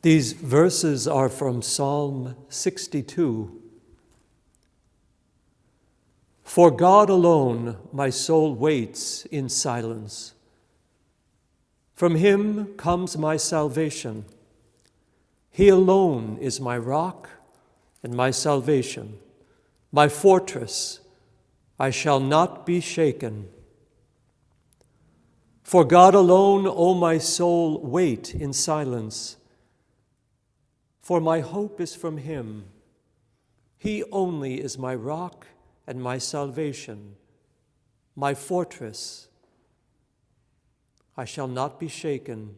These verses are from Psalm 62. For God alone my soul waits in silence. From him comes my salvation. He alone is my rock and my salvation, my fortress. I shall not be shaken. For God alone, O my soul, wait in silence. For my hope is from him. He only is my rock and my salvation, my fortress. I shall not be shaken.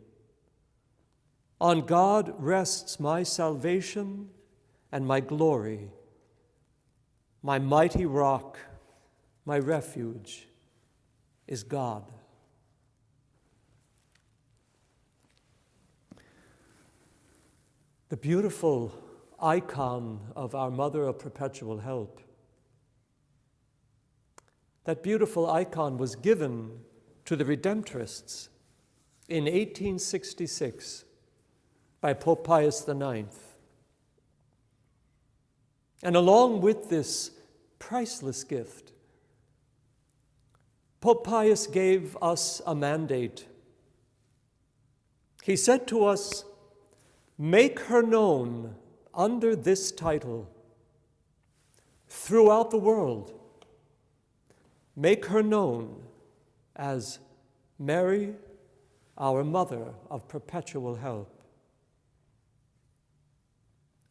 On God rests my salvation and my glory, my mighty rock, my refuge is God. The beautiful icon of our Mother of Perpetual Help. That beautiful icon was given to the Redemptorists in 1866 by Pope Pius IX. And along with this priceless gift, Pope Pius gave us a mandate. He said to us, "Make her known under this title throughout the world. Make her known as Mary, our Mother of Perpetual Help."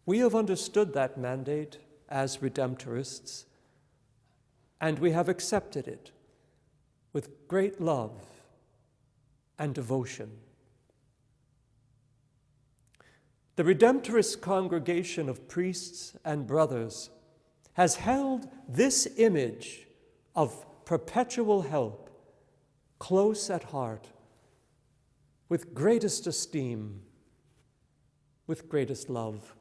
We have understood that mandate as Redemptorists, and we have accepted it with great love and devotion. The Redemptorist congregation of priests and brothers has held this image of perpetual help close at heart, with greatest esteem, with greatest love.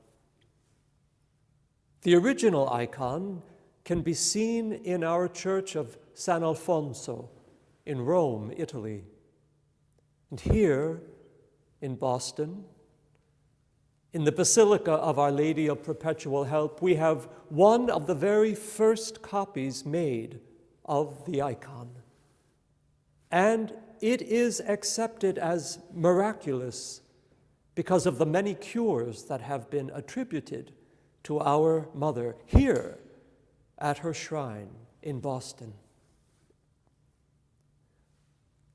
The original icon can be seen in our church of San Alfonso in Rome, Italy. And here in Boston, in the Basilica of Our Lady of Perpetual Help, we have one of the very first copies made of the icon. And it is accepted as miraculous because of the many cures that have been attributed to our Mother here at her shrine in Boston.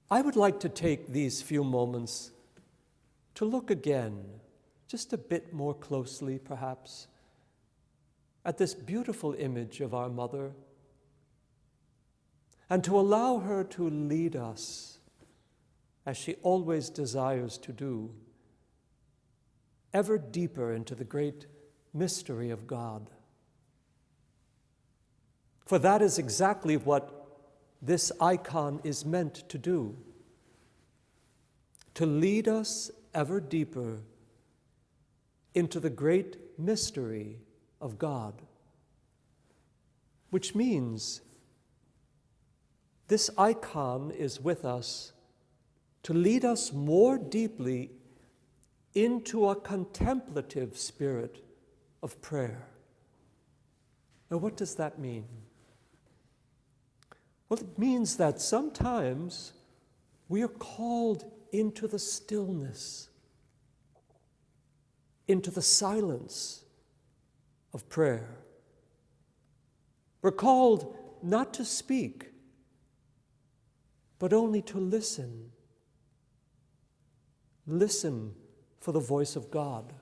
I would like to take these few moments to look again, just a bit more closely perhaps, at this beautiful image of our Mother, and to allow her to lead us, as she always desires to do, ever deeper into the great mystery of God. For that is exactly what this icon is meant to do, to lead us ever deeper into the great mystery of God, which means this icon is with us to lead us more deeply into a contemplative spirit of prayer. Now, what does that mean? Well, it means that sometimes we are called into the stillness, into the silence of prayer. We're called not to speak, but only to listen. Listen for the voice of God.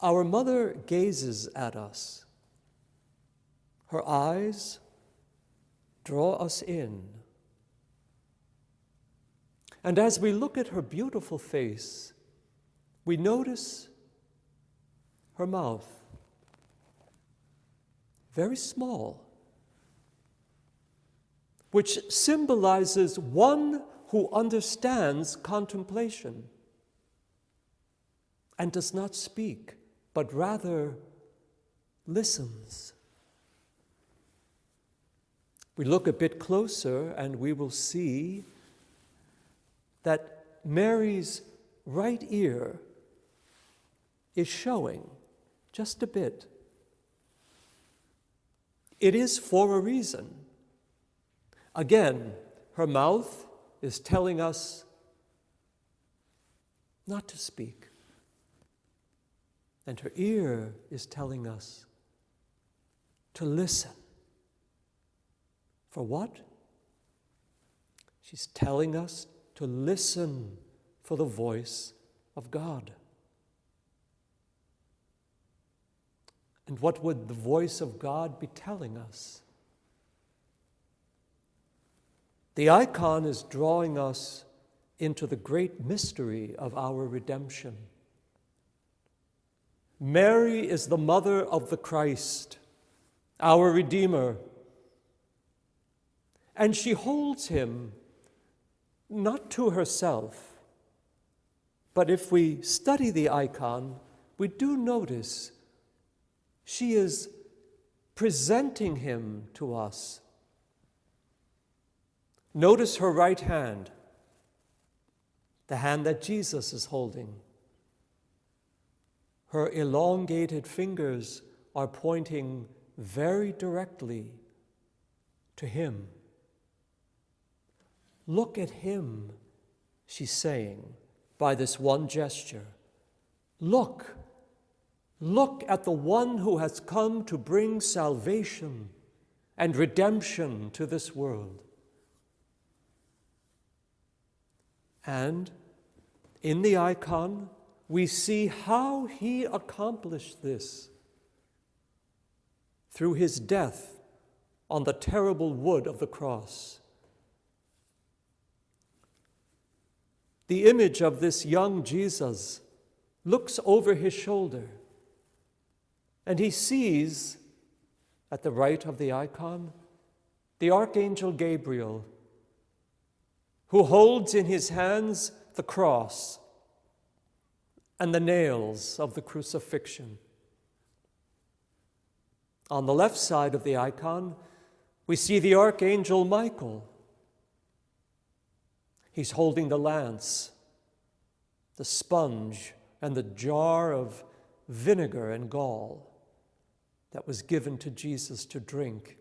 Our Mother gazes at us. Her eyes draw us in. And as we look at her beautiful face, we notice her mouth, very small, which symbolizes one who understands contemplation and does not speak, but rather listens. We look a bit closer and we will see that Mary's right ear is showing just a bit. It is for a reason. Again, her mouth is telling us not to speak. And her ear is telling us to listen. For what? She's telling us to listen for the voice of God. And what would the voice of God be telling us? The icon is drawing us into the great mystery of our redemption. Mary is the mother of the Christ, our Redeemer. And she holds him not to herself, but if we study the icon, we do notice she is presenting him to us. Notice her right hand, the hand that Jesus is holding. Her elongated fingers are pointing very directly to him. Look at him, she's saying, by this one gesture. Look at the one who has come to bring salvation and redemption to this world. And in the icon, we see how he accomplished this through his death on the terrible wood of the cross. The image of this young Jesus looks over his shoulder, and he sees, at the right of the icon, the Archangel Gabriel, who holds in his hands the cross and the nails of the crucifixion. On the left side of the icon, we see the Archangel Michael. He's holding the lance, the sponge, and the jar of vinegar and gall that was given to Jesus to drink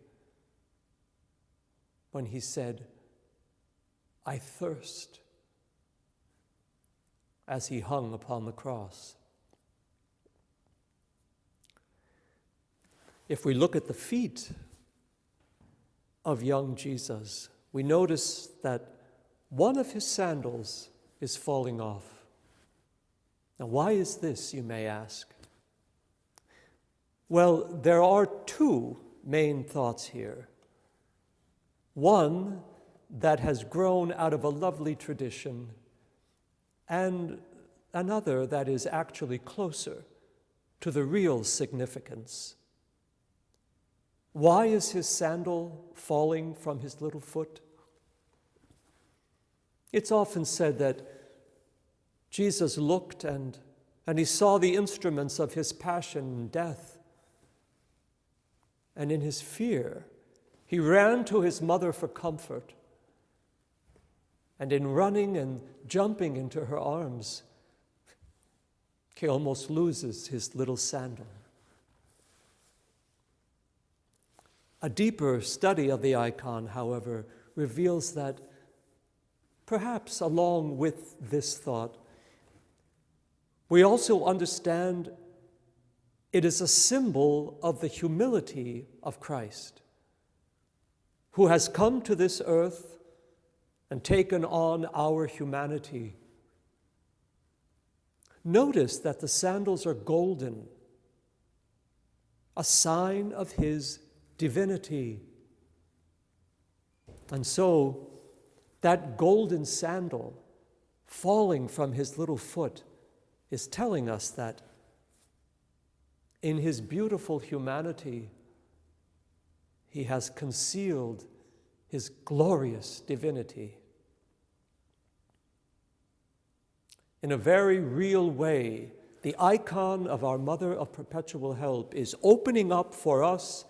when he said, "I thirst," as he hung upon the cross. If we look at the feet of young Jesus, we notice that one of his sandals is falling off. Now, why is this, you may ask? Well, there are two main thoughts here. One that has grown out of a lovely tradition, and another that is actually closer to the real significance. Why is his sandal falling from his little foot? It's often said that Jesus looked and he saw the instruments of his passion and death. And in his fear, he ran to his mother for comfort. And in running and jumping into her arms, he almost loses his little sandal. A deeper study of the icon, however, reveals that perhaps along with this thought, we also understand it is a symbol of the humility of Christ, who has come to this earth and taken on our humanity. Notice that the sandals are golden, a sign of his divinity. And so, that golden sandal falling from his little foot is telling us that in his beautiful humanity, he has concealed his glorious divinity. In a very real way, the icon of our Mother of Perpetual Help is opening up for us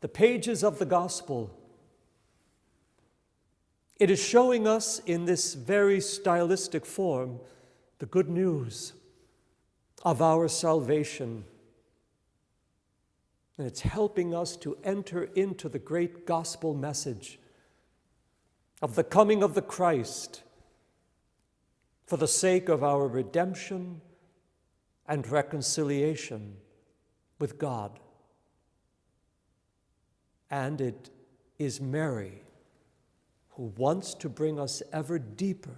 the pages of the gospel. It is showing us in this very stylistic form the good news of our salvation. And it's helping us to enter into the great gospel message of the coming of the Christ for the sake of our redemption and reconciliation with God. And it is Mary who wants to bring us ever deeper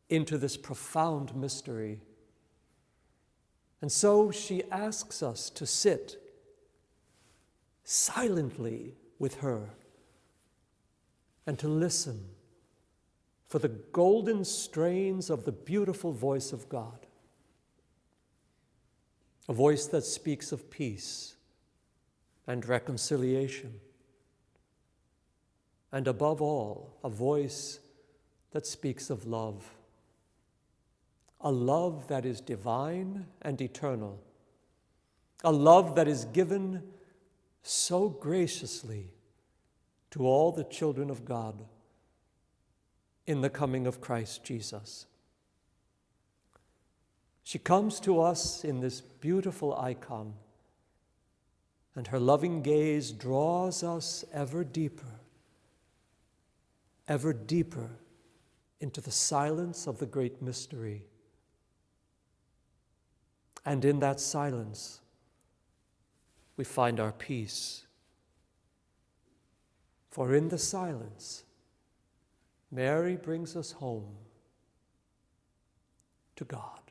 into this profound mystery. And so she asks us to sit silently with her and to listen for the golden strains of the beautiful voice of God, a voice that speaks of peace and reconciliation, and above all, a voice that speaks of love, a love that is divine and eternal, a love that is given so graciously to all the children of God in the coming of Christ Jesus. She comes to us in this beautiful icon, and her loving gaze draws us ever deeper into the silence of the great mystery. And in that silence, we find our peace. For in the silence, Mary brings us home to God.